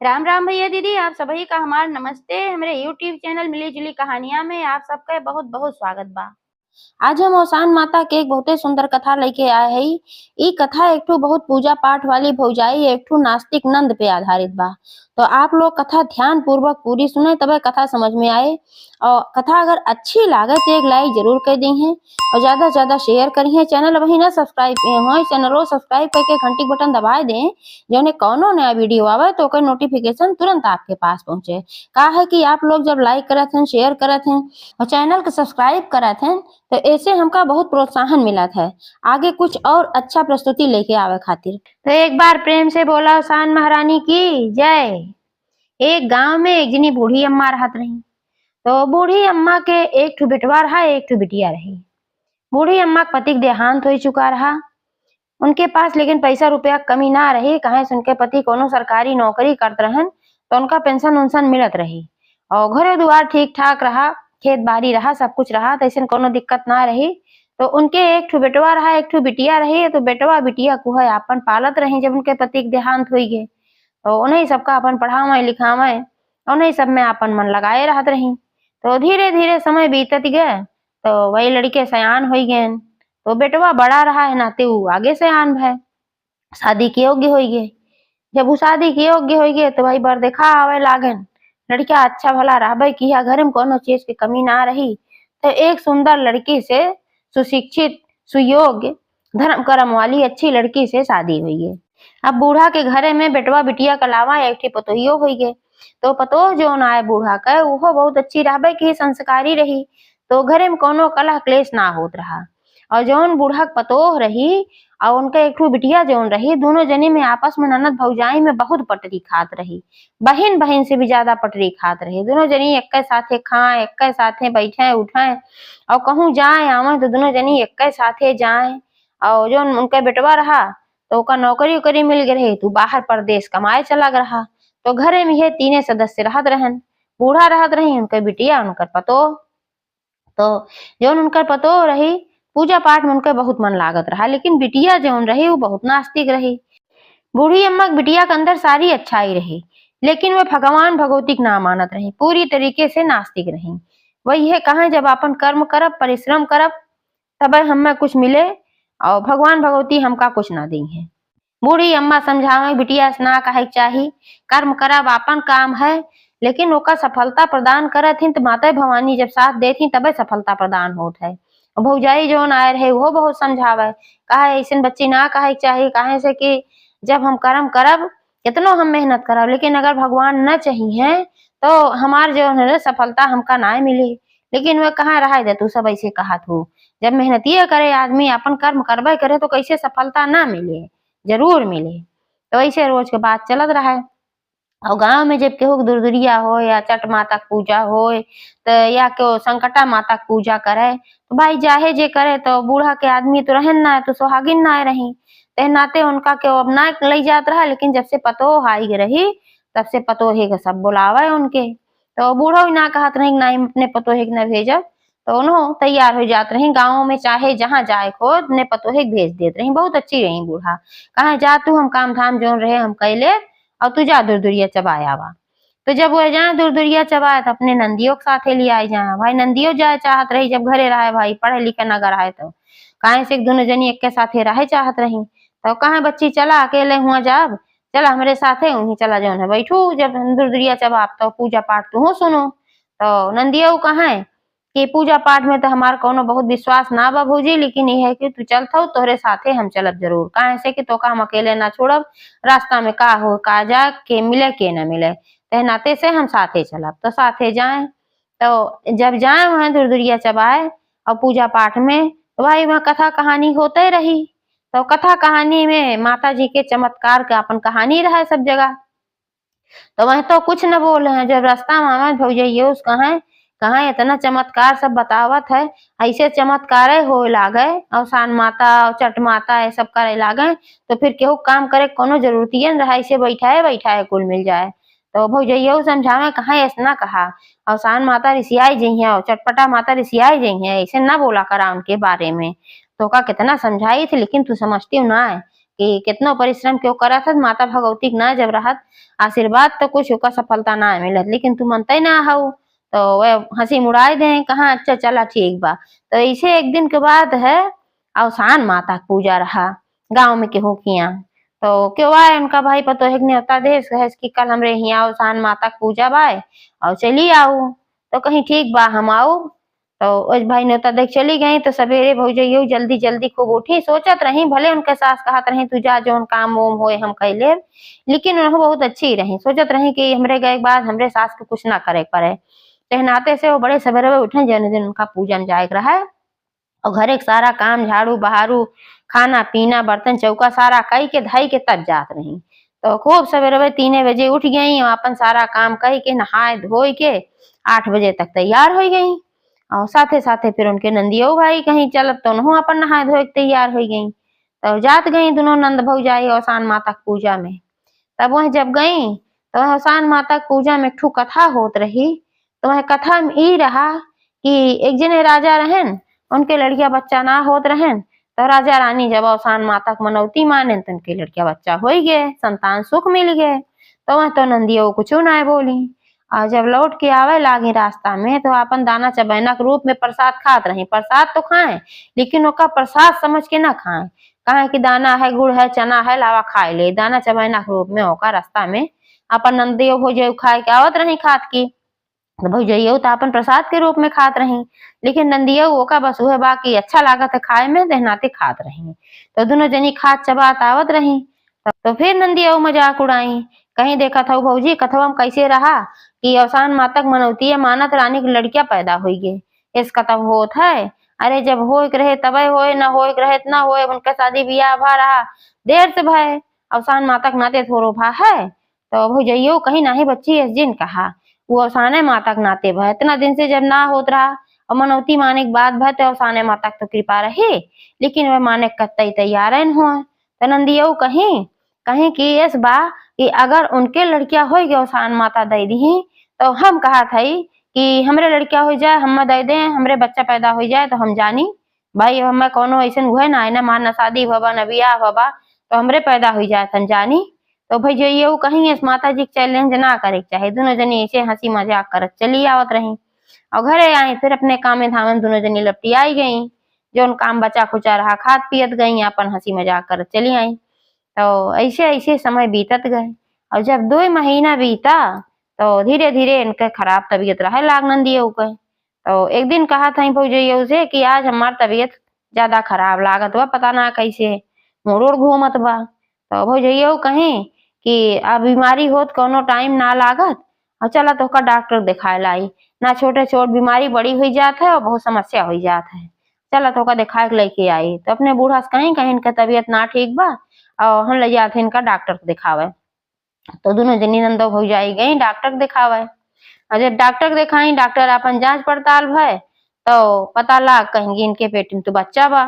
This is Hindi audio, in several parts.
राम राम भैया दीदी, आप सभी का हमार नमस्ते। हमारे यूट्यूब चैनल मिली जुली कहानियां में आप सबका बहुत बहुत स्वागत बा। आज हम ओसान माता के एक बहुते सुंदर कथा लेके आए हई। ई कथा एक ठो बहुत पूजा पाठ वाली भौजाई एक ठो नास्तिक नंद पे आधारित बा। तो आप लोग कथा ध्यान पूर्वक पूरी सुने तबे कथा समझ में आए। और कथा अगर अच्छी लागे तो एक लाइक जरूर कर दी है और ज्यादा से ज्यादा शेयर करी है। चैनल अभी ना सब्सक्राइब हो चैनल को सब्सक्राइब करके घंटी बटन दबा दें, जो कौनो नया वीडियो आवे तो ओकर नोटिफिकेशन तुरंत आपके पास पहुंचे। का है कि आप लोग जब लाइक करत हैं, शेयर करत हैं और चैनल को सब्सक्राइब करत हैं तो ऐसे हमका बहुत प्रोत्साहन मिलत है आगे कुछ और अच्छा प्रस्तुति लेके आवे खातिर। तो एक बार प्रेम से बोला ओसान महारानी की जय। एक गांव में एक जनी बूढ़ी अम्मा रहत रही। तो बूढ़ी अम्मा के एक ठो बेटवा रहा, एक ठो बिटिया रही। बूढ़ी अम्मा के पति के देहांत हो चुका रहा। उनके पास लेकिन पैसा रुपया कमी ना रही, कहे से उनके पति कोनो सरकारी नौकरी करत रहन तो उनका पेंशन उनसन मिलत रही और घरे दुआर ठीक ठाक रहा, खेत बाड़ी रहा, सब कुछ रहा, तो ऐसे कोनो दिक्कत ना रही। तो उनके एक ठो बेटवा रहा, एक ठो बिटिया रही। तो बेटवा बिटिया को है अपन पालत रही जब उनके पति के देहांत हुई गए। तो उन्हें सबका अपन पढ़ावे लिखावे, उन्हें सब में अपन मन लगाए रहत रही। तो धीरे धीरे समय बीतत गए तो वही लड़के सयान हो गए। तो बेटवा बड़ा रहा है नाते वो आगे सयान भय शादी के योग्य हो गए। जब वो शादी के योग्य हो गए तो भाई बर देखा आवे लागन। लड़का अच्छा भला रहबे किया, घर में कोनो चीज की कमी ना रही। तो एक सुंदर लड़की से, सुशिक्षित सुयोग्य धर्म कर्म वाली अच्छी लड़की से शादी हुई है। अब बूढ़ा के घरे में बेटवा बिटिया के अलावा एक ठी पतोहियो हुई गए। तो पतोह जो आए बूढ़ा का वो बहुत अच्छी रहबे की संस्कारी रही। तो घरे में कोनो कलह क्लेश ना होत रहा। और जौन बूढ़ा के पतोह रही और उनका एक ठो बिटिया जौन रही, दोनों जनी में आपस में ननद भौजाई में बहुत पटरी खात रही। बहन बहन से भी ज्यादा पटरी खात रही। दोनों जनी एक साथे खाए, एक साथे बैठे उठाए और कहूँ जाए आवे तो दोनों जनी एक साथे जाए। और जो उनका बेटवा रहा तो ओका नौकरी उकरी मिल गए रही, तू बाहर परदेश कमाए चला रहा। तो घरे में ये तीने सदस्य रहत रहन। बूढ़ा रहत रही, उनके बिटिया, उनकर पतोह। तो जो उनकर पतोह रही पूजा पाठ में उनका बहुत मन लागत रहा, लेकिन बिटिया जौन रही वो बहुत नास्तिक रही। बूढ़ी अम्मा की बिटिया के अंदर सारी अच्छाई रही, लेकिन वह भगवान भगवती के ना मानत रही, पूरी तरीके से नास्तिक रही। वही है कहा जब अपन कर्म करब, परिश्रम करब तब हमें कुछ मिले और भगवान भगवती हमका कुछ ना दी है। बूढ़ी अम्मा समझावे बिटिया से ना कहे चाही, कर्म करब अपन काम है, लेकिन ओका सफलता प्रदान करत हिन तो माता भवानी जब साथ देती तबे सफलता प्रदान होत है। भौजाई जौन आए रहे वो बहुत समझावे, कहे ऐसे बच्ची ना कहे चाही, कहे से कि जब हम कर्म करब कितनो हम मेहनत करब, लेकिन अगर भगवान न चाहिए तो हमार जो है सफलता हमका ना मिली। लेकिन वह कहाँ रहा दे, तू सब ऐसे कहा तू जब मेहनतिये करे आदमी अपन कर्म करबे करे तो कैसे सफलता ना मिले, जरूर मिले। तो ऐसे रोज के बात चलत रहा है। और गांव में जब केहू दुरदुरिया हो या चट माता के पूजा हो तो या केहू संकटा माता के पूजा करे तो भाई जाहे जे करे। तो बूढ़ा के आदमी तो रहन ना, तो सुहागिन ना रही, ते नाते उनका के अब ना ले जात रहा। लेकिन जब से पतोह आई रही तब से पतोहे के सब बुलावे उनके। तो बूढ़ो ना कहत रही ना अपने पतोहे के न भेजब, तो उन्हों तैयार हो जात रही। गाँव में चाहे जहाँ जाए खो अपने पतोहे के भेज देत रही। बहुत अच्छी रही बूढ़ा, कहे जा तू हम काम धाम जोन रहे हम कैले और तू जा दूर-दूरिया चबाया वा। तो जब वो जाए दूर-दूरिया चबाए तो अपने नंदियों के साथे ले आए जाए। भाई नंदियों जाए चाहत रही, जब घरे रहे भाई पढ़े लिखे न रहे तो काहे से दोनों जनी एक के साथे रहे चाहत रही। तो कहे बच्ची चला अकेले हुआ जाब, चला हमारे साथे वहीं चला जौन है बैठू जब दूर-दूरिया चबाब तो पूजा पाठ तू सुनो। तो नंदियों कहे कि पूजा पाठ में तो हमार कोनो बहुत विश्वास ना बा भौजी, लेकिन ये है कि तू चलत तोहरे साथे हम चलब जरूर, काहे से कि तोका हम अकेले ना छोड़ब, रास्ता में का हो का जा के मिले के न मिले, ते नाते से हम साथे चलब। तो साथे जाए। तो जब जाए वहां दूर-दूरिया चबाए और पूजा पाठ में तो भाई वहाँ कथा कहानी होते रही। तो कथा कहानी में माता जी के चमत्कार का अपन कहानी रहा सब जगह। तो वह तो कुछ न बोले हैं। जब रास्ता में भौजैया उस कहा इतना चमत्कार सब बतावत है, ऐसे चमत्कार हो लागे और सान माता और चट माता ये सब करे लागे तो फिर केहू काम करे कोनो जरूरतिये न रहा, ऐसे बैठाए बैठाए कुल मिल जाए। तो भौजैया समझावे कहा ऐसा कहा और सान माता रिसियाई जही और चटपटा माता रिसियाई जही है, ऐसे ना बोला करा उनके बारे में। तो का कितना समझाई थी लेकिन तू समझती ना है कि कितना परिश्रम क्यों करत हत, माता भगवती ना जब रहत आशीर्वाद तो कुछ ओकर सफलता ना मिलत, लेकिन तू मनते ना हऊ। तो वह हंसी मुड़ाई दे, कहा अच्छा चला ठीक बा। तो ऐसे एक दिन के बाद है अवसान माता का पूजा रहा गांव में केहू किया। तो क्यों आए उनका भाई पतो है न्योता दे कि कल हमरे यहाँ अवसान माता का पूजा बाय और चली आऊ। तो कहीं ठीक बा हम आऊ। तो उस भाई न्योता देख चली गई। तो सवेरे भौजइयो जल्दी जल्दी खूब उठी, सोचत रही भले उनके सास कहत रही तू जा जौन काम वोम होए हम कह ले, लेकिन उन्होंने बहुत अच्छी रही, सोचत रही कि हमरे गए के बाद हमरे सास के कुछ ना करे पड़े। कहनाते से वो बड़े सवेरे उठे जौन दिन उनका पूजा में जाए रहा है और घरे के सारा काम झाड़ू बहारू खाना पीना बर्तन चौका सारा कई के धाई के तब जात रही। तो खूब सवेरे 3 बजे उठ गई और अपन सारा काम कही के नहाए धोई के 8 बजे तक तैयार हो गई। और साथे साथे फिर उनके नंदियो भाई कहीं चलत तो उन्हों अपन नहाए धोए के तैयार हो गई। तो जात गई दोनों नंद भौजाई अवसान माता की पूजा में। तब वह जब गई तो वह अवसान माता की पूजा में एक कथा होत रही। तो वह कथा में ई रहा कि एक जने राजा रहन, उनके लड़किया बच्चा ना होत रहन। तो राजा रानी जब अवसान माता की मनौती माने तो उनके लड़किया बच्चा हो गए, संतान सुख मिल गए। तो वह तो नंदियो कुछ ना बोली। और जब लौट के आवे लागी रास्ता में तो अपन दाना चबैना के रूप में प्रसाद खात रही। प्रसाद तो खाए लेकिन ओका प्रसाद समझ के ना खाए, कहे कि दाना है गुड़ है चना है लावा खाए ले, दाना चबैना के रूप में ओका रास्ता में अपन नंदियो भौजइयो खाए के आवत रही खात की। भौजइयो तो अपन प्रसाद के रूप में खात रही, लेकिन नंदियो ओका बस उहे बाकी अच्छा लागत है खाए में देहनाते खात रही। तो दोनों जनी खात चबात आवत रही। तो फिर नंदियो मजाक उड़ाई, कहीं देखा था भौजी कथवा में कैसे रहा कि अवसान माता मनौती है मानत रानी की लड़कियां पैदा हुई गे, इस कतव होत है। अरे जब हो रहे तबे होए, न हो रहे न होए, उनका शादी ब्याह भा रहा देर से भय, अवसान माता के नाते थोड़ो भा है। तो भौजइयो कहीं नाही बच्ची इस जिन कहा वो अवसाने माता के नाते भय, इतना दिन से जब ना होत रहा और मनौती माने के बाद भय तो अवसाने माता की तो कृपा रही, लेकिन वह माने कतई तैयार न हुआ। तो नंदियो कहीं कहीं कि इस बा कि अगर उनके लड़कियां हो गए अवसान माता दे दी तो हम कहा थी कि हमरे लड़कियां हो जाए हम दे दे, हमरे बच्चा पैदा हो जाए तो हम जानी भाई हमें कोनो ऐसा हुए ना है ना मार शादी भबा न बियाह भबा तो हमरे पैदा हो जाए हम जानी। तो भाई जो ये कहीं इस माता जी के चैलेंज ना करे चाहे, दोनों जनी ऐसे हंसी मजाक करत चली आवत रही। और घरे आई फिर अपने काम धाम दोनों जनी लपटी आई गई, जो काम बचा खुचा रहा खात पियत गई अपन हंसी मजाक करत चली आई। तो ऐसे ऐसे समय बीतत गए और जब 2 महीना बीता तो धीरे धीरे इनके खराब तबीयत रहे लाग नंदियो के। तो एक दिन कहा था भौजइयो से कि आज हमार तबीयत ज्यादा खराब लागत बा, पता ना कैसे मोड़ घूमत बा। तो भौजइयो कहीं कि अब बीमारी होत कोनो टाइम ना लागत और चला तो का डॉक्टर दिखाए लाई, ना छोटे छोट बीमारी बड़ी हुई जात है और बहुत समस्या हुई जात है, चला तो का दिखाए के लेके आई। तो अपने बूढ़ा से कहीं कहीं इनका तबीयत ना ठीक बा और हम ले जाते इनका डॉक्टर को दिखावे। तो दोनों जनी नंदो भौजाई गई डॉक्टर दिखावे और जब डॉक्टर दिखाई डॉक्टर अपन जांच पड़ताल भय तो पता लाग कहेंगे इनके पेट में तो बच्चा बा।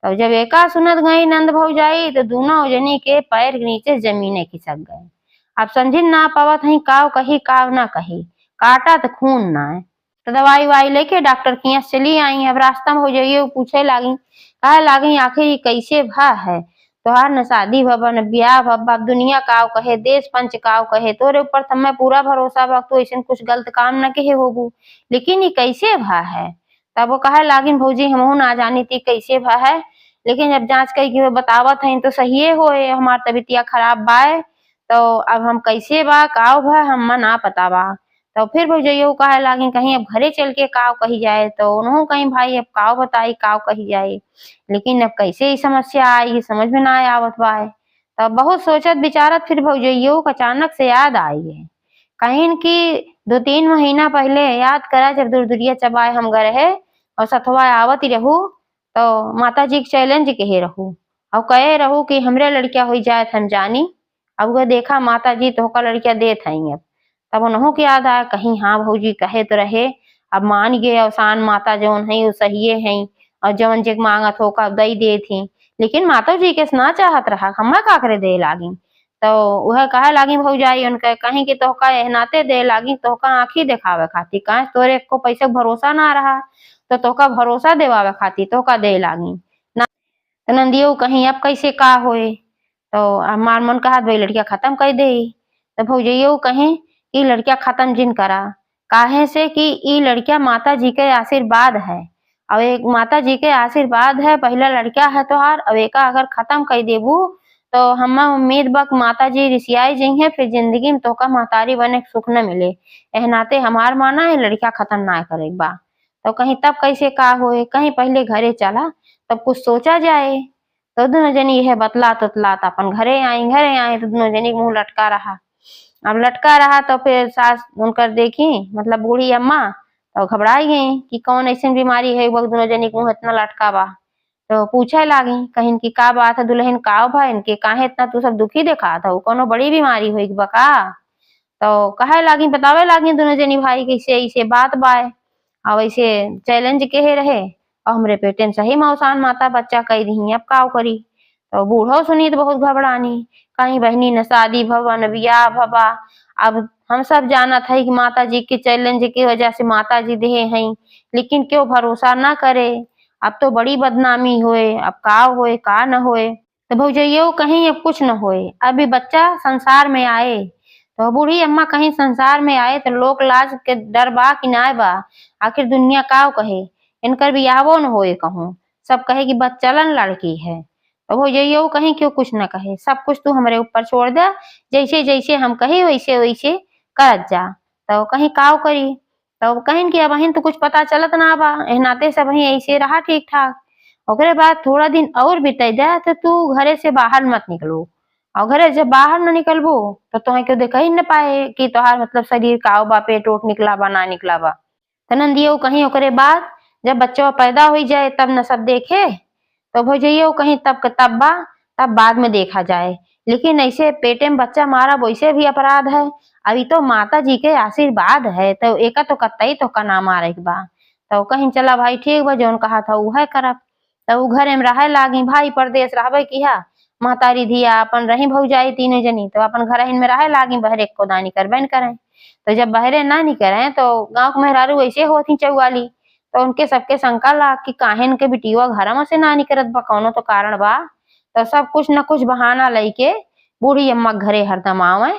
तो जब एका सुनत गई नंद भौजाई तो दोनों जनी के पैर के नीचे जमीने खिसक गए। अब समझिन ना पावत हई काव कही काव ना कही, काटा तो खून ना है। तो दवाई वाई लेके डॉक्टर के यहाँ चली आई। अब रास्ता में भौजाइयो पूछे लागी कहे लागी आखिर कैसे भा है तोहार न शादी भबा न ब्याह भबा, दुनिया काव कहे देश पंच काव कहे तोरे ऊपर तो मैं पूरा भरोसा बा तो ऐसा कुछ गलत काम न कहे होबू, लेकिन ये कैसे भा है। तब वो कहे लागिन भौजी हमहू ना जानी थी कैसे भा है, लेकिन जब जांच करके बतावत है तो सही होए हमार तबीयतिया खराब बाय। तो अब हम कैसे बा काव भा हम ना पता बा। तो फिर भौजइयो कहे लागी कहीं अब घरे चल के काव कही जाए। तो उन्होंने कहीं भाई अब काव बताई काव कही जाए, लेकिन अब कैसे ही समस्या आई समझ में ना आवत बा। तब बहुत सोचत विचारत फिर भौजइयो को अचानक से याद आई है कहीं कि 2-3 महीना पहले याद करा जब दूरदुरिया चबाए हम गए है और सथवा आवत ही रहू तो माता जी के चैलेंज कहे रहू और कहे रहू कि हमरे लड़किया हो जाए हम जानी। अब वो देखा माता जी तो का लड़किया देत हई। अब तब उन्हों के याद आया कहीं हाँ भौजी कहे तो रहे अब मान गए अवसान माता जौन है वो सही है और जौन जे मांगत हो का दई दे थी, लेकिन माता जी के ना चाहत रहा हमें का करे दे लागी। तो वह कहे लागी भौजाई उनके कहीं कि तोहका एहनाते दे लागी तोहका आँखी दिखावे खाती कहे तोरे को पैसे भरोसा ना रहा तो तोहका भरोसा देवावे खाती तोहका दे लागी ना। तो नंदियो कहीं अब कैसे का होए। तो हमार मन कहत भाई लड़किया खत्म कर दे। तो भौजइयो कहीं कि लड़किया खत्म जिन करा, काहे से कि ई लड़किया माता जी के आशीर्वाद है। अब एक माता जी के आशीर्वाद है, पहला लड़किया है तोहार, अब एका अगर खत्म कर देबू तो हम्मा उम्मीद बा कि माता जी रिसियाई जइहे, फिर जिंदगी में तोका महतारी बने के सुख न मिले। एह नाते हमार माना है लड़किया खत्म ना करे के बा। तो कहीं तब कैसे का होए, कहीं पहले घरे चला तब कुछ सोचा जाए। तो दोनों जनी यह बतलात उतलात अपन घरे आई तो दोनों जनी मुंह लटका रहा। अब लटका रहा तो फिर सास उनकर देखी, मतलब बूढ़ी अम्मा, तो घबराई गई कि कौन ऐसी बीमारी है वक्त दोनों जनी के मुंह इतना लटका बा। तो पूछे लागी कहीं की का बात है दुल्हन, का भाई इनके काहे इतना तू सब दुखी देखा था, कोनो बड़ी बीमारी हुई बका। तो कहे लागी बतावे लागी दोनों जनी भाई कैसे ऐसे बात बाय। अब ऐसे चैलेंज के रहे और हमरे पेटे में सही मौसान माता बच्चा कह दी, अब का करी। तो बूढ़ो सुनी तो बहुत घबरानी, कहीं बहनी न शादी भवा न बियाह भवा। अब हम सब जाना था कि माता जी के चैलेंज की वजह से माता जी देहे हैं, लेकिन क्यों भरोसा ना करे। अब तो बड़ी बदनामी होए, अब का होए का न होए। तो भौजइयो कहीं अब कुछ न होए, अभी बच्चा संसार में आए। तो बूढ़ी अम्मा कहीं संसार में आए तो लोक लाज के डर बा कि ना बा, आखिर दुनिया का कहे, इनकर बियाहो न होए कहूँ, सब कहे कि बच्चलन लड़की है। तो भौजइयो कहीं क्यों कुछ न कहे, सब कुछ तू हमरे ऊपर छोड़ दे, जैसे जैसे हम कही वैसे वैसे करत जा। तो कहीं काव करी। तो कहीं कि अब तो कुछ पता चलत ना बा, एह नाते सब ही ऐसे रहा ठीक ठाक। ओकरे बाद थोड़ा दिन और बिताई दे तो तू घरे से बाहर मत निकलो, और घरे जब बाहर न निकलबो तो तुम्हें क्यों देखा ही न पाए कि तोहार मतलब शरीर का बा, पेट ओट निकला बा ना निकला बा। तो नंदियो कहीं ओकरे बाद जब बच्चा पैदा हो जाए तब न सब देखे। तो भौजइयो कहीं तब के तब बा, तब बाद में देखा जाए। लेकिन ऐसे पेटे में बच्चा मारा वैसे भी अपराध है। अभी तो माता जी के आशीर्वाद है, तो एका तो कतई तो का ना मारे के बा। तो कहीं चला भाई ठीक बा, जौन कहा था उहे करब। तो उ घरे में रहे लागी, भाई परदेश रहबे किहा, महतारी धिया अपन रही भौजाई तीनों जनी, तो अपन घर में रहे लागी, बहरे को दानी करबे न करे। तो जब बहरे ना नहीं करे तो गांव के मेहरारू ऐसे होती चौवाली। तो उनके सबके शंका लाग कि काहे इनके बिटिया घर में से ना निकलत बा, कौनो तो कारण बा। तो सब कुछ न कुछ बहाना लइके बूढ़ी अम्मा घरे हरदम आवे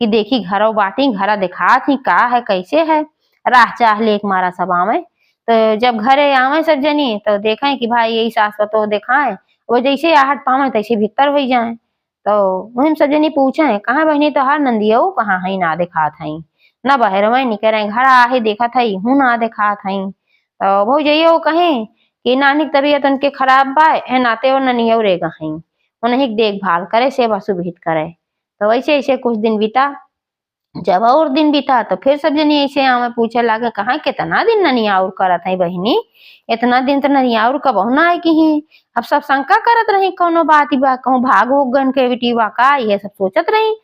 कि देखी घरो बाटी, घरा दिखात ही का है कैसे है, राह चाह लेक मारा सब आवे। तो जब घरे आवे सब जनी तो देखें कि भाई यही सास तो देखाए, वो जैसे आहट पावे तैसे भीतर हो जाए। तो वही सब जनी पूछे कहाँ बहनी तो हर नंदियो कहाँ है, ना दिखात हई, न बहरवे निकले घर आहे देखत हई हूँ ना दिखात हई। तो भौजइयो कहें कि नानी की तबीयत उनके खराब बा, ए नाते और ननियो रे गई, उन्हें देखभाल करे, सेवा सुविहित करे। तो ऐसे ऐसे कुछ दिन बीता। जब और दिन बीता तो फिर सब जनी ऐसे आवे पूछे लागे कहाँ कितना दिन ननियाउर करत है बहिनी, इतना दिन तो ननियाउर कबहू ना आए की। अब सब शंका करत रही कोनो बात ही बा, कहूँ भाग हो गन के बेटी बा का, ये सब सोचत रही।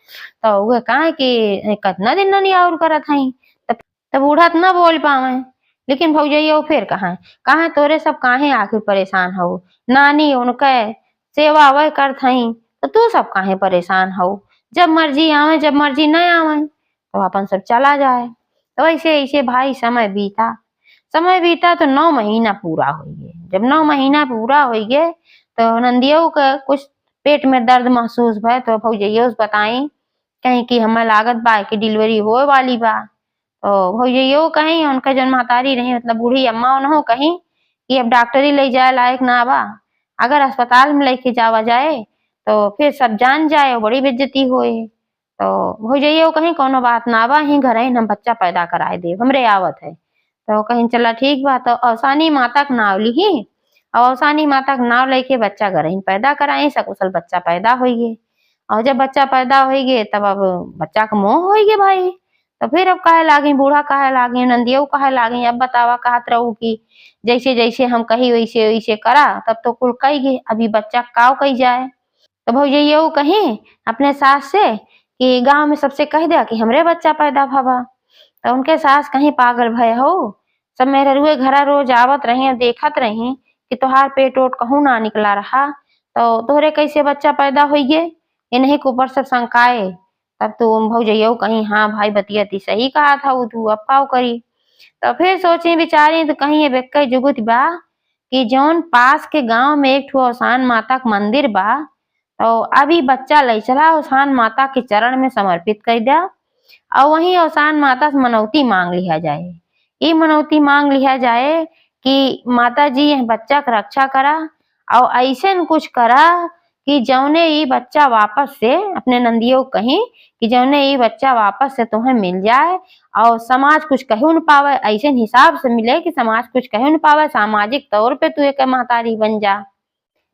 तो वह कहा कि कितना दिन ननियाउर करत है। तब बूढ़ा तो ना बोल पावे, लेकिन भौजइयो फिर कहाँ तोरे सब काहे आखिर परेशान हो, नानी उनके सेवा वह करत हई तो तू सब काहे परेशान हो, जब मर्जी आवे जब मर्जी न आवे तो अपन सब चला जाए। तो ऐसे ऐसे भाई समय बीता तो 9 महीना पूरा हो गए। जब 9 महीना पूरा हो गए तो नंदियों का कुछ पेट में दर्द महसूस भय, तो भौजइयो बताई कहीं कि हमें लागत बा कि डिलीवरी होए वाली बा। तो भौजइयो कहीं उनका जन महतारी रही, मतलब बूढ़ी अम्मा उन्हों कहीं कि अब डॉक्टरी ले जाए लायक ना बा, अगर अस्पताल में लेके जावा जाए तो फिर सब जान जाए और बड़ी बेइज्जती होए। तो भौजइयो कहीं कोनो बात ना बा, ही घर हम बच्चा पैदा कराए दे, हमरे आवत है। तो कहीं चला ठीक बा, तो अवसानी माता के नाव ली, और अवसानी माता के नाव लेके बच्चा घर ही पैदा कराई, सकुशल बच्चा पैदा हो गए। और जब बच्चा पैदा हो गए तब अब बच्चा का मोह हो गए भाई। तो फिर अब कहे लागी, बूढ़ा कहे लागी, नंदियो कहे लागी, अब बतावा कहत रहू कि जैसे जैसे हम कही वैसे वैसे करा, तब तो कुल कही गए, अभी बच्चा काव कही जाए। तो भौजइयो कहीं अपने सास से कि गांव में सबसे कह दिया कि हमरे बच्चा पैदा भवा। तो उनके सास कहीं पागल भय हो, सब मेरे रुए घरा रोज आवत रही देखत रही कि तोहार पेट ओट कहूँ ना निकला रहा, तो तोहरे कैसे बच्चा पैदा हो गए, इन्हीं के ऊपर सब शंकाए। तब तो भौजइयो कहीं हाँ भाई बतियती सही कहा था वो, तू अब पाव करी। तो फिर सोची बिचारी तो कहीं ये बेक्के जुगुत बा कि जौन पास के गांव में एक ठो अवसान माता का मंदिर बा, तो अभी बच्चा ले चला औसान माता के चरण में समर्पित कर दिया और वहीं औसान माता से मनौती मांग लिया जाए। ये मनौती मांग लिया जाए कि माता जी यह बच्चा का रक्षा करा और ऐसे कुछ करा कि जौने ये बच्चा वापस से अपने नंदियों कहीं कि जौने ये बच्चा वापस से तुम्हें मिल जाए और समाज कुछ कहू न पावे, ऐसे हिसाब से मिले कि समाज कुछ कहू न पावे, सामाजिक तौर पे तू एक महतारी बन जा।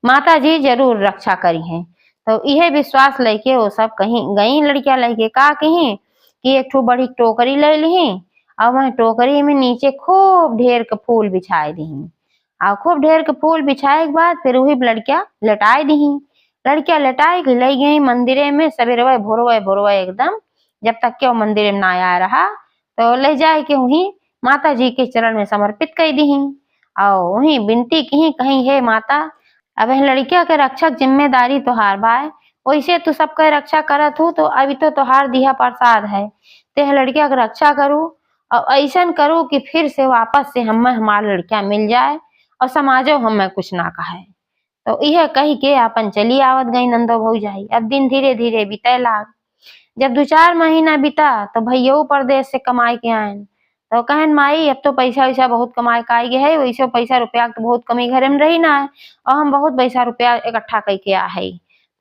माता जी जरूर रक्षा करी हैं। तो यह विश्वास लेके वो सब कहीं गई लड़कियां लेके का कहीं कि एक ठो बड़ी टोकरी ले ली और वह टोकरी में नीचे खूब ढेर के फूल बिछाए दी और खूब ढेर के फूल बिछाए के बाद फिर वही लड़कियां लटाई दी। लड़कियां लटाई के ले गई मंदिरे में सवेरे भोरवे एकदम, जब तक के वो मंदिर में ना आया रहा तो ले जाए के वहीं माता जी के चरण में समर्पित कर दी और वहीं विनती की कहीं हे माता अब लड़किया के रक्षक जिम्मेदारी तोहार बाय, वैसे तू सबके रक्षा करत हूँ तो अभी तो तोहार दिया प्रसाद है, ते लड़किया के रक्षा करू और ऐसा करू कि फिर से वापस से हमें हमार लड़कियां मिल जाए और समाजो हमें कुछ ना कहे। तो यह कही के अपन चली आवत गई नंदो भौजाई। अब दिन धीरे धीरे बीते लाग। जब 2-4 महीना बीता तो भैया परदेश से कमाई के आयन तो कहन माई अब तो पैसा वैसा बहुत कमाए के आई है, वैसे पैसा रुपया तो बहुत कमी घरे में रही ना है और हम बहुत पैसा रुपया इकट्ठा करके आ है।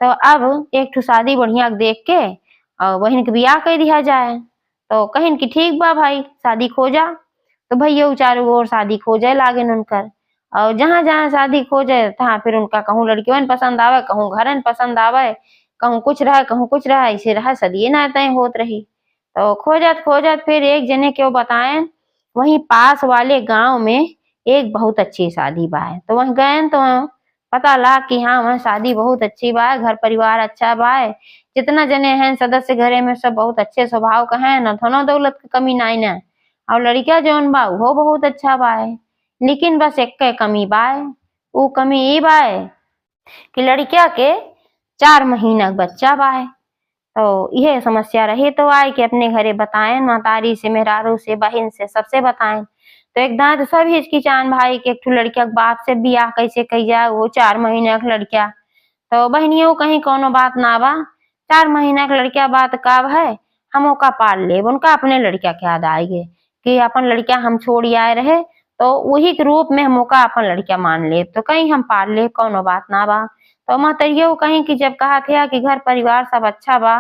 तो अब एक ठो शादी बढ़िया देख के और बहन के बियाह कर दिया जाए। तो कहन की ठीक बा भाई शादी खोजा। तो भैया चारों ओर शादी खोजे लागे उनकर और जहाँ जहाँ शादी खोजे तहाँ फिर उनका कहूँ लड़कियों पसंद आवे, कहूँ घरन पसंद आवे, कहूँ कुछ रहे कहूँ कुछ रहे, ऐसे रहा सदिये ना तय होत रही। तो खोजत खोजत फिर एक जने क्यों बताएं वहीं पास वाले गांव में एक बहुत अच्छी शादी बा है। तो वहीं गए तो पता ला कि हाँ वहाँ शादी बहुत अच्छी बा है, घर परिवार अच्छा बा है, जितना जने हैं सदस्य घरे में सब बहुत अच्छे स्वभाव का है, न धनो दौलत की कमी नहीं न और लड़किया जौन बा वो बहुत अच्छा बा है। लेकिन बस एक कमी बा है, वो कमी ये बा है कि लड़किया के 4 महीना बच्चा बा है। तो यह समस्या रही तो आए कि अपने घरे बताएं, महतारी से मेहरारू से बहन से सबसे बताएं। तो एक दांत सब हिचकिचान भाई के एक ठो लड़किया के बाप से बियाह कैसे कही जाए, वो 4 महीना के लड़किया। तो बहनियों कहीं कोनो बात ना बा, 4 महीना के लड़किया बात काब है, हम ओका पाल ले उनका अपने लड़किया के याद आएगे कि अपन लड़किया हम छोड़ी आए रहे तो वही के रूप में हम ओका अपन लड़किया मान ले, तो कहीं हम पाल ले कोनो बात ना बा। तो महतरियो कहीं कि जब कहा थे कि घर परिवार सब अच्छा बा,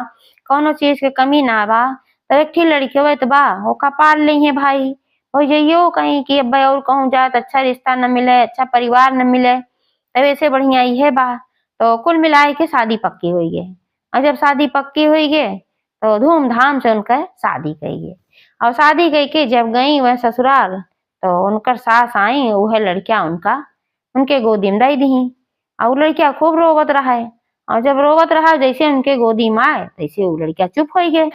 कोनो चीज के कमी ना बा, तो एक ठी लड़की होत बा ओका पाल ली है भाई। हो जाइयो कहीं कि अब और कहूँ जात अच्छा रिश्ता न मिले, अच्छा परिवार न मिले, तब ऐसे बढ़िया ये बा। तो कुल मिलाए के शादी पक्की हुई है और जब शादी पक्की हुई है तो धूमधाम से उनका शादी कही और शादी कही के जब गई वह ससुराल तो उनकर सास आई, वह लड़किया उनका उनके गोदी में दे दी और लड़किया खूब रोवत रहा है और जब रोवत रहा जैसे उनके गोदी में आए तैसे वो लड़किया चुप हो गए।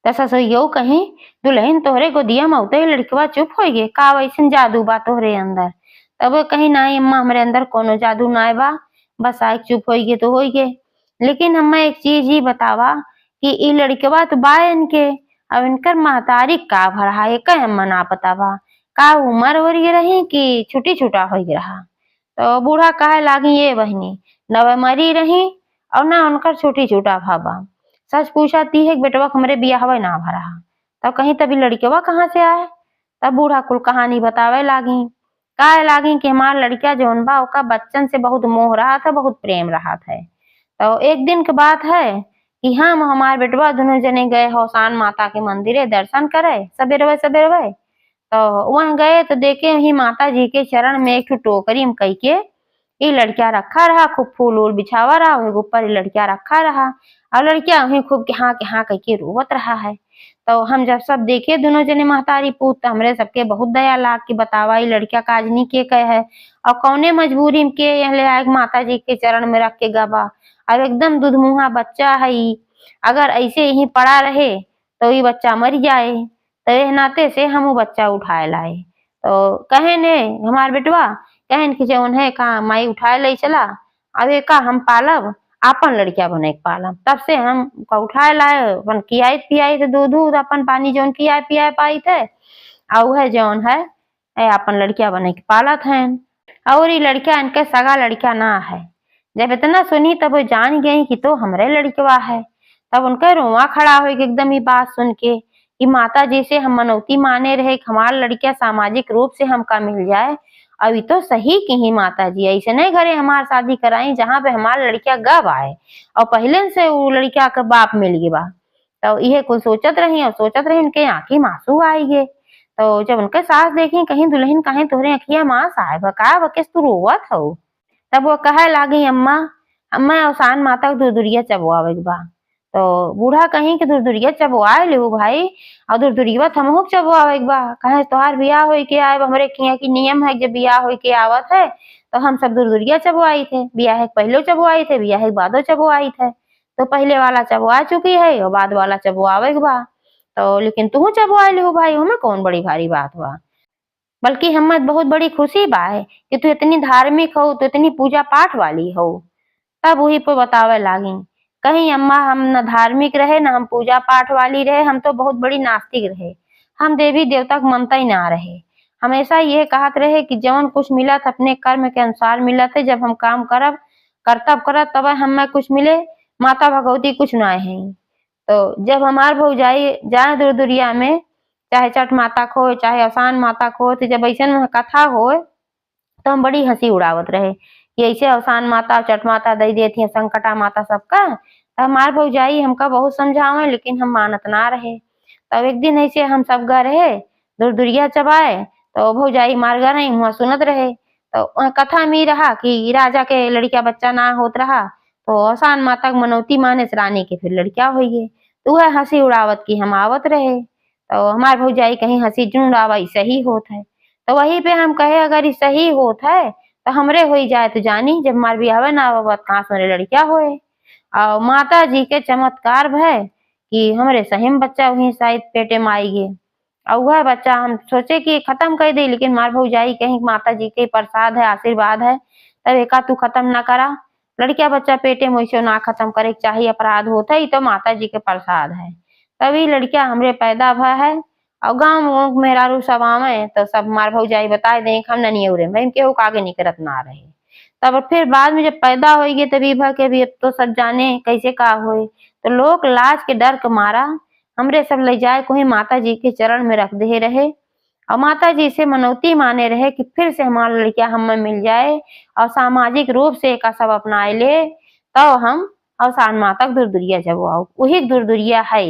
तो ससुइयो कहीं दुल्हन तोहरे गोदिया में उते लड़कवा चुप हो गए, का वैसन जादू बा तोहरे अंदर। तब कहीं नहीं अम्मा हमारे अंदर कोनो जादू ना बा, बस आए चुप हो गए तो हो गए। लेकिन हमें एक चीज ही बतावा कि ई लड़कवा तो बा इनके अब इनकर महतारी का भरा है कह हम ना पता बा, का उम्र हो रही रही कि छुटी छुटा हो रहा। तो बूढ़ा कहे लागी ये बहनी न मरी रही और ना उनकर छोटी छोटा भाबा, सच पूछा ती है बेटवा हमरे बियाहवा ना भरा। तब कहीं तभी लड़केवा कहाँ से आए, तब बूढ़ा कुल कहानी बतावे लागी, कहे लागी कि हमार लड़किया जौन बा ओका बच्चन से बहुत मोह रहा था, बहुत प्रेम रहा था। तो एक दिन की बात है कि हम हमार बेटवा दोनों जने गए हौसान माता के मंदिरे दर्शन करे सबेरवे। तो वहाँ गए तो देखे वही माता जी के चरण में एक टोकरी में कही के ये लड़किया रखा रहा, खूब फूल उल बिछावा रहा, वही ऊपर ये लड़किया रखा रहा और लड़किया वही खूब के हाँ कह के रोवत रहा है। तो हम जब सब देखे दोनों जने महतारी पूत तो हमरे सबके बहुत दया लाग के बतावा ये लड़किया काजनी के कहे है और कौने मजबूरी में के यहाँ ले आए माता जी के चरण में रख के गवा और एकदम दूधमुहा बच्चा है, अगर ऐसे यही पड़ा रहे तो ये बच्चा मर जाए। तो एह नाते से हम वो बच्चा उठाए लाए। तो कहे ने हमार बेटवा कहन कि जौन है का माई उठाए ले चला अब का हम पालब अपन लड़किया बने के पालब। तब से हम उठाए लाए अपन खियाई पियाई थे दूध अपन पानी जौन खियाए पियाए पाई थे और वह जौन है अपन लड़किया बने के पालत है। और ये लड़किया इनके सगा लड़किया ना है, जब इतना सुनी तब वो जान गई कि तो हमरे लड़कवा है। तब उनका रोवा खड़ा हो गया एकदम ये बात सुन के कि माता जी से हम मनौती माने रहे कि हमार लड़किया सामाजिक रूप से हमका मिल जाए। अभी तो सही की ही माता जी ऐसे नहीं घरे हमार शादी कराई जहाँ पे हमार लड़किया गब आए और पहले से वो लड़किया का बाप मिल गए बा। तो ये कुल सोचत रही उनके आंखी में आंसू आई गे। तो जब उनके सास देखी कहीं दुल्हन कहीं तोहरे अखिया मांस आए बका बकेस तू रोवत हो। तब वो कहे लागी अम्मा अम्मा अवसान माता के दुरदुरिया चबवावे के बा। तो बूढ़ा कहीं कि दुरदुरिया चबवाए लेहू भाई और दुरदुरिया हमहू के चबवावे के बा। कहे तोहार बियाह होई के आए हमरे किया की नियम है जब बियाह होई के आवत है तो हम सब दुरदुरिया चबवाई थे। बियाह के पहले चबवाई थे बियाह के बादो चबवाई थे। तो पहले वाला चबवा चुकी है और बाद वाला चबवावे के बा। तो लेकिन तू चबवाए लेहू भाई हमें कौन बड़ी भारी बात बा। बल्कि हमें बहुत बड़ी खुशी बा है कि तू इतनी धार्मिक हो, तू इतनी पूजा पाठ वाली हो। तब वही पे बतावे लागी कहीं अम्मा हम न धार्मिक रहे न हम पूजा पाठ वाली रहे, हम तो बहुत बड़ी नास्तिक रहे। हम देवी देवता को मनता ही ना रहे। हमेशा ये कहत रहे कि जवन कुछ मिलत अपने कर्म के अनुसार मिलत है। जब हम काम करब करतब करब तब हमें कुछ मिले, माता भगवती कुछ ना है। तो जब हमार भौजाई जाए दूर दुरिया में चाहे छठ माता को चाहे आसान माता को तो जब ऐसा कथा हो तो हम बड़ी हंसी उड़ावत रहे कि ऐसे अवसान माता छठ माता दे देती है संकटा माता सबका। तो हमार भौजाई हमका बहुत समझावे लेकिन हम मानत ना रहे। तब एक दिन ऐसे हम सब गा रहे दुरदुरिया चबाए तो भौजाई मार गा रही वहाँ सुनत रहे। तो कथा में रहा कि राजा के लड़किया बच्चा ना होत रहा तो आसान माता के मनौती माने से रानी के फिर लड़किया हो गई। तो वह हंसी उड़ावत की हम आवत रहे। तो हमार भौजाई कहीं हंसी जुन उड़ावा सही होत है। तो वहीं पे हम कहे अगर ये सही होत है तो हमरे हो जाए तो जानी जब हमार बियाह ना हो कहाँ से मेरे लड़किया होए। और माता जी के चमत्कार भय कि हमरे सही में बच्चा वही शायद पेटे में आई गे। और वह बच्चा हम सोचे कि खत्म कर दे लेकिन मार भौजाई कहीं माता जी के प्रसाद है आशीर्वाद है तब एका तू खत्म ना करा। लड़किया बच्चा पेटे में वैसे ना खत्म करे चाहिए अपराध होता ही तो माता जी के प्रसाद है। तभी लड़किया हमरे पैदा भय है और गाँव मेहरारू सब आवे तो सब मार भौजाई बताए दे हम नहीं उड़े भाई केहू के आगे नहीं करत ना रहे। तब फिर बाद में जब पैदा हो गए तभी भा के भी अब तो सब जाने कैसे का होए। तो लोग लाज के डर के मारा हमरे सब ले जाए कोई माता जी के चरण में रख दे रहे और माता जी से मनौती माने रहे कि फिर से हमारा लड़किया हमें मिल जाए और सामाजिक रूप से एक सब अपनाए ले तो हम अवसान माता के दुरदुरिया जब आओ वही दुरदुरिया है।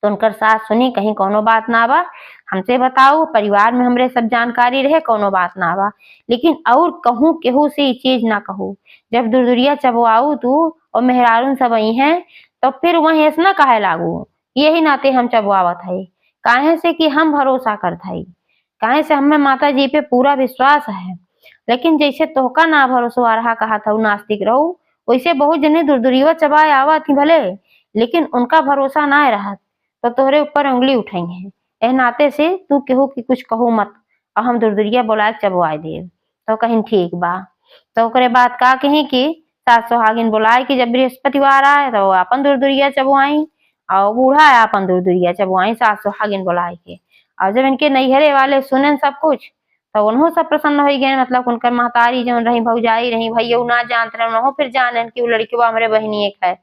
तो उनकर सास सुनी कहीं कोनो बात ना बा हमसे बताओ परिवार में हमरे सब जानकारी रहे कोनो बात ना बा लेकिन और कहूँ केहू से ये चीज ना कहूँ। जब दुरदुरिया चबवाऊ तू और मेहरारून सब आई हैं तो फिर वही ऐसा कहे लागू यही नाते हम चबवावत है काहे से कि हम भरोसा करत है काहे से हमें माता जी पे पूरा विश्वास है। लेकिन जैसे तोहका ना भरोसा रहा कहा था नास्तिक रहो वैसे बहुत जने दुरदुरिया चबाए आवा थी भले लेकिन उनका भरोसा ना रहा तो तोहरे ऊपर उंगली उठाई है। नाते से तू केहू की कुछ कहू मत और हम दुरदुरिया बोला के चबवाए दे। तो कहीं ठीक बा। तो ओकरे बाद का कही कि सास सुहागिन बुलाए कि जब बृहस्पतिवार आए तो अपन दुरदुरिया चबवाई और बूढ़ा अपन दुरदुरिया चबवाई सास सुहागिन बुलाए के। और जब इनके नैहरे वाले सुने सब कुछ तो उन्हों सब प्रसन्न हो गए मतलब उनकर महतारी जो रही भौजाई रही भैया ना जानते रहे उन्हों फिर जाने कि वो लड़की हमारे बहनी एक है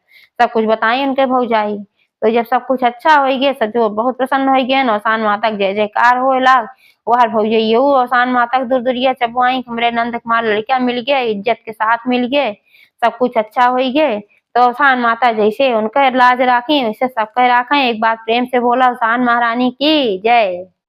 सब कुछ बताई उनके भौजाई। तो जब सब कुछ अच्छा हो गया सब जो बहुत प्रसन्न हो गए आसान माता के जय जयकार हो लाग वह भौजैया आसान माता के दुरदुरिया चबवाई हमरे नंद कुमार लड़किया मिल गए इज्जत के साथ मिल गए सब कुछ अच्छा हो गए। तो आसान माता जैसे उनका लाज राखी वैसे सबका राखें एक बात प्रेम से बोला आसान महारानी की जय।